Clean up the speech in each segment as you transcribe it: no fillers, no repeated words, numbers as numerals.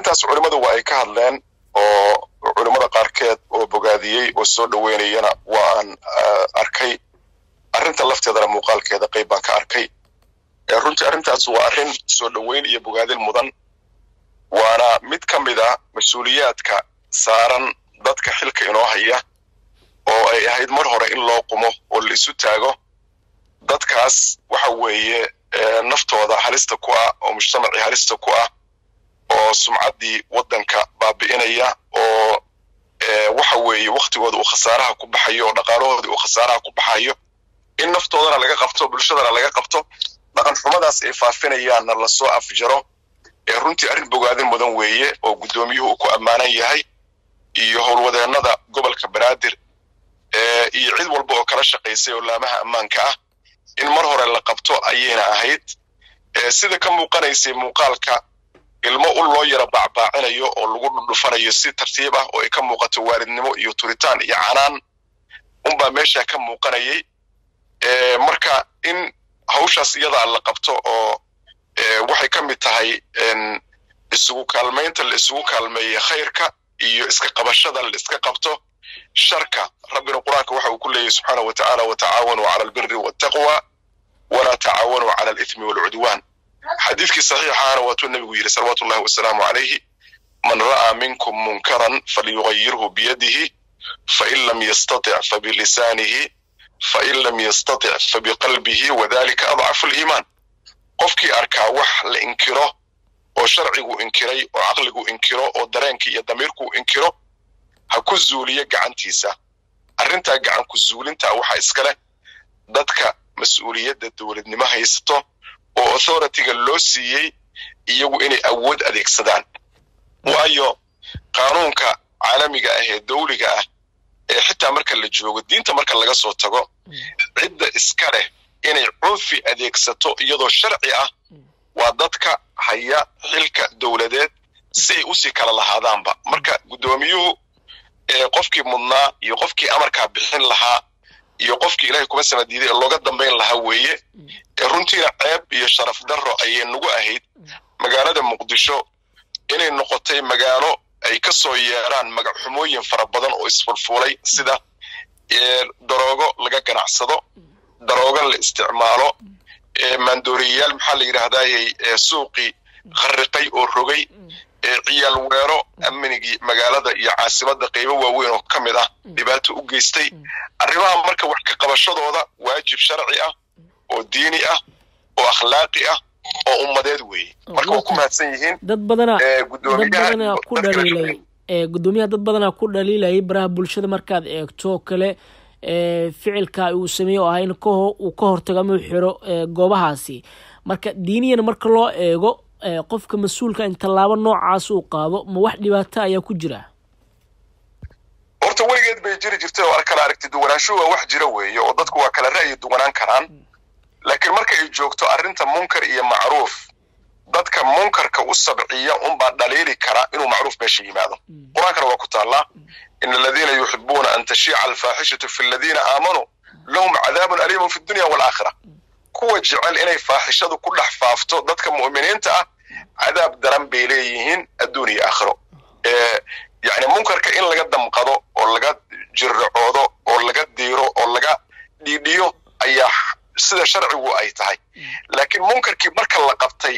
arrintaas culimadu waa ay ka hadleen oo culimada qaarkeed oo bogaadiyey oo soo dhaweynayana waan arkay arrinta lafteedana muuqaalkeeda qayb baan ka arkay runtii arrintaas waa arrin soo dhaweyn iyo bogaadin mudan waana mid ka mid ah mas'uuliyaadka saaran dadka xilka inoo haya oo ay ahayd mar hore in loo qumo oo la isu taago dadkaas waxa weeye naftooda halista ku ah oo mujtamacii halista ku ah oo sumcaddii waddanka baabi'inaya oo waxa weeye waqtigooda uu khasaaraha ku baxayo oo dhaqaalahoodii uu khasaaraha ku baxayo in naftoodana laga qabto bulshadana laga qabto dhaqan xumadaas ay faafinayaanna la soo afjaro runtii arrin bogaadin mudan weeye oo guddoomiyuhu uu ku ammaanan yahay iyo howlwadeennada gobolka banaadir iyo cid walba oo kala shaqaysay oo laamaha ammaanka ah in mar hore la qabto ayayna ahayd sida ka muuqanaysay muuqaalka ilmo u loo yara baacbaacinayo oo lagu dhufanayo si tartiib ah oo ay ka muuqato waalidnimo iyo turitaan iyo canaan unbaa meesha ka muuqanayay marka in hawshaas iyada la qabto oo waxay ka mid tahay isugu kaalmaynta la isugu kaalmeeyo khayrka iyo iska qabashada la iska qabto sharka rabbina quraanka waxa uu ku leeyahay subhanahu wa ta'ala wa ta'awanu 'ala al-birri wat-taqwa wa la ta'awanu 'ala al-ithmi wal-'udwan حديثك صحيح أنا والنبي صلوات الله وسلامه عليه من رأى منكم منكرا فليغيره بيده فإن لم يستطع فبلسانه فإن لم يستطع فبقلبه وذلك أضعف الإيمان قفكي أركا وح لإنكره وشرعه إنكري وعقله إنكره ودرانك يدميرك إنكره هكذو ليك عن تيسا أرنتا عن كذول انت وحا إسكاله دادك مسؤولية الدولة نما هيستو oo authority-ga loo siiyey iyagu inay awood adeegsadaan waayo qaanuunka caalamiga ah ee dawliga ah ee xitaa marka la joogo diinta marka laga soo tago cidda iska leh inay cunfi adeegsato iyadoo sharci ah waa dadka haya xilka dawladeed si ay usii kala lahaadaanba marka guddoomiyuhu qofkii mudnaa iyo qofkii amarkaa bixin lahaa iyo qofkii ilaahay kuma samadiiday looga dambeyn lahaa weeye runtiina ceeb iyo sharaf darro ayay nagu ahayd magaalada muqdisho inay noqotay magaalo ay ka soo yeeraan magac xumooyin fara badan oo isfulfulay sida daroogo laga ganacsado daroogo la isticmaalo maandooriyaal maxaa la yidhaahdaayey suuqii kharriqay oo rogay ciyaal weero amnigii magaalada iyo caasimadda qaybo waaweyn oo ka mid ah dhibaato u geystay arrimaha marka wax ka qabashadooda waajib sharci ah oo diini ah oo akhlaaqi ah oo ummadeed weeye marka waa ku mahadsan yihiin dad badana gudoomiyaha dad badana ku dhaliilay baraha bulshada markaad eegto kale ficilka uu sameeyo oo ah in uu ka hortago ama xiro goobahaasi marka diiniyana marka loo eego qofka mas'uulka in talaabo noocaas uu qaado ma wax dhibaato ayaa ku jira horta weligeed bay jirtay oo kala aragti duwanaanshuhu wax jira weeye oo dadku waa kala ra'yi duwanaan karaan laakiin marka ay joogto arrinta munkar iyo macruuf dadka munkarka u sabciya baa dhaliili kara inuu macruuf meesha yimaado quraankana waa ku taala in alladheena yuhibbuna an tashi'a al-fahishatu fi alladheena aamanu lahum 'adhabun alimun fi ad-dunya wal akhirah kuwa jecel inay faaxishadu ku dhex faafto dadka mu'miniinta ah cadaab daran bay leeyihiin adduun iyo aakhiro yani munkarka in laga damqado oo laga jirracoodo oo laga diiro oo laga dhiidhiyo ayaa sida sharcigu ay tahay laakiin munkarkii marka la qabtay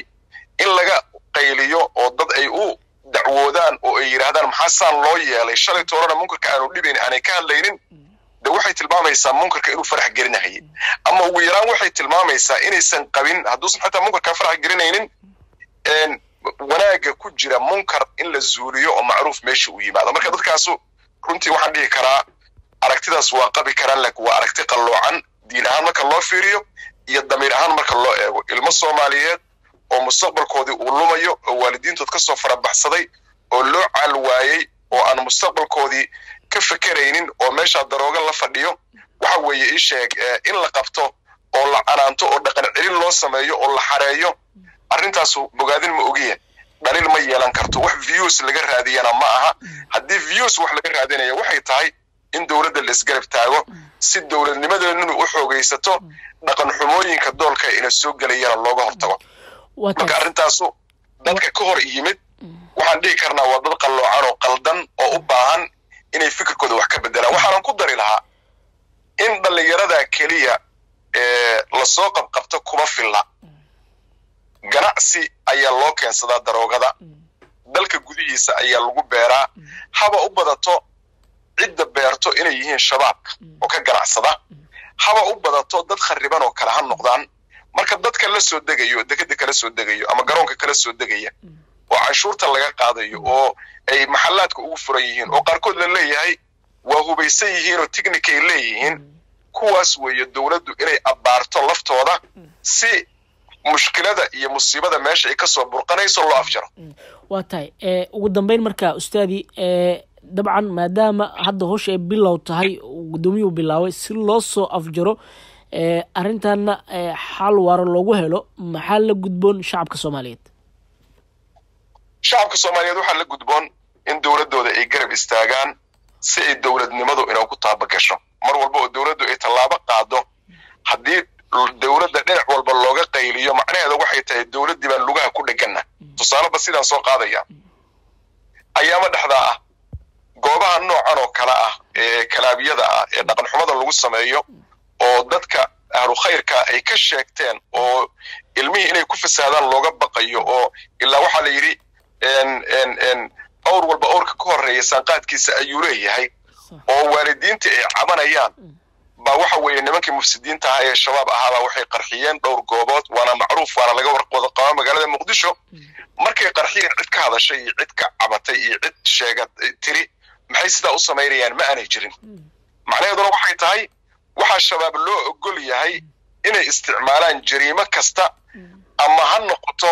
in laga qayliyo oo dad ay u dacwoodaan oo ay yiraahdaan maxaa saan loo yeelay shalay toorana munkarka aanu dhibayn aanay ka hadlaynin de waxay tilmaamaysaa munkarka inuu farax gelinahay ama ugu yaraan waxay tilmaamaysaa inaysan qabin hadduusan xataa munkarka farax gelinaynin wanaaga ku jira munkar in la zuuliyo oo macruuf meesha uu yimaado marka dadkaasu runtii waxaan dhihi karaa aragtidaas waa qabi karaan laakiin waa aragti qalloocan diin ahaan marka loo fiiriyo iyo damiir ahaan marka loo eego ilmo Soomaaliyeed oo mustaqbalkoodii uu lumayo oo waalidiintood ka soo farabaxsaday oo loo caal waayay oo aan mustaqbalkoodii ka fakaraynin oo meesha darooga la fadhiyo waxa weeye ii sheeg in la qabto oo la canaanto oo dhaqan celin loo sameeyo oo la xareeyo arrintaas bogaadin ma ogiye daliil ma yeelan karto wax views laga raadiyana ma aha haddii views wax laga raadinayo waxay tahay in dawladda la isgarab taago si dawladnimadeenu u xoogaysato dhaqan xumooyinka doolka ina soo galayana looga hortago marka arrintaasu dadka ka hor yimid waxaan dhihi karnaa waa dad qalloocan oo qaldan oo u baahan inay fikirkooda wax ka bedelaan waxaan ku dari lahaa in dhalinyarada kaliya la soo qabqabto kuma filla ganacsi ayaa loo keensadaa daroogada dalka gudihiisa ayaa lagu beeraa haba u badato cidda beerto inay yihiin shabaabka oo ka ganacsada haba u badato dad khariban oo kala han noqdaan marka dadka la soo degayo dekada kala soo degayo ama garoonka kala soo degaya oo canshuurta laga qaadayo oo ay maxallaadka ugu furan yihiin oo qaarkood la leeyahay waa hubaysan yihiin oo technical leeyihiin kuwaas weeye dawladdu inay abaarto laftooda si mushkilada iyo musiibada meesha ay ka soo burqanayso loo afjaro waa tahay ugu dambeyn marka ustaadi dabcan maadaama hadda hawsha ay bilow tahay gudoomiyuhu bilaaway si loo soo afjaro arrintaana xal waara loogu helo maxaa la gudboon shacabka Soomaaliyeed waxaa la gudboon in dawladooda ay garab istaagaan si ay dawladnimadu inay ku taabagasho mar walba oo dawladdu ay tallaabo qaado haddii dawladda dhinac walba looga qayliyo macnaheedu waxay tahay dawladdii baan lugaha ku dhagana tusaale ba sidaan soo qaadaya ayaama dhaxda ah goobaha noocan oo kala ah ee kalaabiyada ah ee dhaqan xumada lagu sameeyo oo dadka ahlu khayrka ay ka sheegteen oo ilmihii inay ku fasaadaan looga baqayo oo ilaa waxa la yiri awr walba awrka ka horeeya sanqaadkiisa ayuu leeyahay oo waalidiinta ay cabanayaan ba waxa weeye nimankii mufsidiinta ah ee shabaab ahaa waxay qarxiyeen dhowr goobood waana macruuf waana laga warqooda qaba magaalada Muqdisho markay qarxiyeen cid ka hadashay iyo cid ka cabatay iyo cid sheegatay tiri maxay sidaa u sameeyeen ma aanay jirin macnaheedu waxay tahay waxa shabaab loo ogol yahay inay isticmaalaan jariimo kasta ama ha noqoto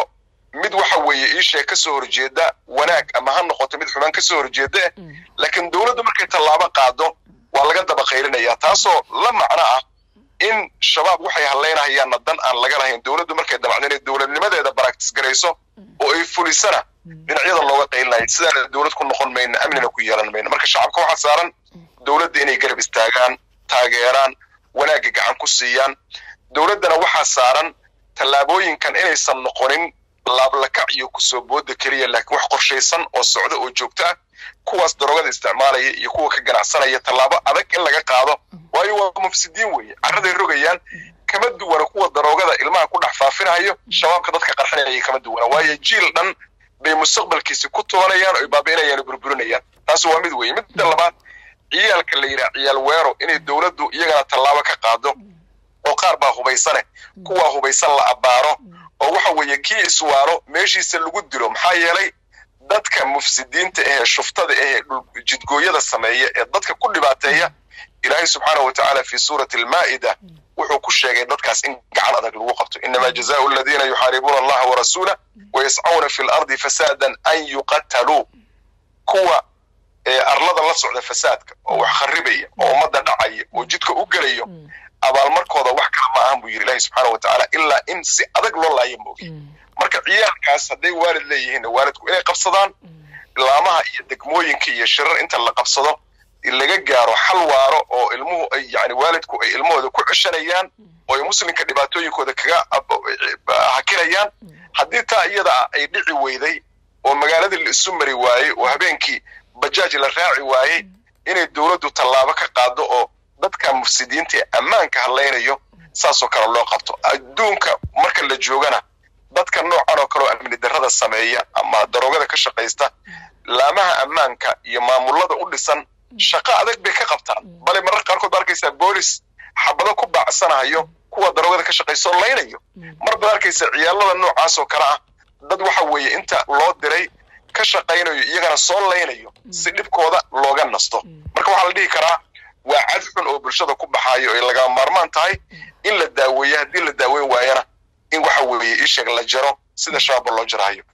mid waxa weeye isha ka soo horjeeda wanaag ama ha noqoto mid xumaan ka soo horjeeda laakiin dawladdu markay tallaabo qaado waa laga daba qaylinaya taasoo la macno ah in shabaab waxay haleynayaan nadan aan laga lahayn dawladdu markay dabacnay dawladnimadeeda practice gareyso oo ay fulisana dhinacyada looga qaylinay sida dawlad ku noqon mayna amnina ku yeelan mayna marka shacabka waxa saaran dawladda inay garab istaagaan taageeraan wanaaga gacan ku siiyaan dawladdana waxa saaran tallaabooyinkan inaysan noqonin laablakac iyo ku soo booda kaliya laakiin wax qorsheysan oo socdo oo joogta kuwaas daroogada isticmaalaya iyo kuwa ka ganacsanaya tallaabo adag in laga qaado waayo waa mufsidiin weeye carraday rogayaan kama duwana kuwa daroogada ilmaha ku dhex faafinayo shabaabka dadka qarxinaya kama duwana waayo jiil dhan bay mustaqbalkiisa ku toonayaan oo baabiinayaan burburinayaan taas waa mid weeye mid labaad ciyaalka la yiraahdo ciyaal weero inay dawladdu iyagana tallaabo ka qaado oo qaar baa hubaysane kuwa hubaysan la abaaro oo waxa weeye kii iswaaro meeshiisa lagu dilo maxaa yeelay dadka mufsidiinta ee shuftada ee jidgooyada sameeya ee dadka ku dhibaateeya ilaahay subhanahu wa ta'ala fi surati al-maa'ida wuxuu ku sheegay dadkaas in gacan adag lagu qabto inma jazaa'u alladhina yuharibuna allaha wa rasulahu wa yas'awna fil ardi fasadan an yuqatalu kuwa arlada la socda fasaadka oo wax kharibaya oo umada dhacaya oo jidka u galayo abaalmarkooda wax kale ma ahan buu yiri ilaahay subhanahu wa ta'ala illa in si adag loo laayo moogi marka ciyaalkaas haday waalid leeyihiin waalidku inay qabsadaan laamaha iyo degmooyinka iyo shirar inta la qabsado laga gaaro xal waaro oo ilmuhu ay yani waalidku ay ilmahooda ku cishanayaan oo ay muslimka dhibaatooyinkooda kaga hakirayaan haddii taa iyada ay dhici weyday oo magaalada la isu mari waayey oo habeenkii bajaaj la raaci waayey inay dawladdu tallaabo ka qaado oo dadka mufsidiinta ammaanka haleynayo saasoo kale loo qabto adduunka marka la joogana dadka noocan oo kale oo amni darrada sameeya ama daroogada ka shaqeysta laamaha ammaanka iyo maamulada u dhisan shaqo adag bay ka qabtaan bal mararka qaarkood arkaysa boolis xabado ku baacsanayo kuwa daroogada ka shaqeyso leynayo mar baad arkaysa ciyaalada noocaas oo kale ah dad waxa weeye inta loo diray ka shaqeynayo iyagana soo leynayo si dhibkooda looga nasto marka waxa la dhihi karaa waa cad xun oo bulshada ku baxayo ee laga maarmaan tahay in la daaweeyo haddii la daaweyn waayana in waxa weeye isheeg la jaro sida shabaab loo jarayo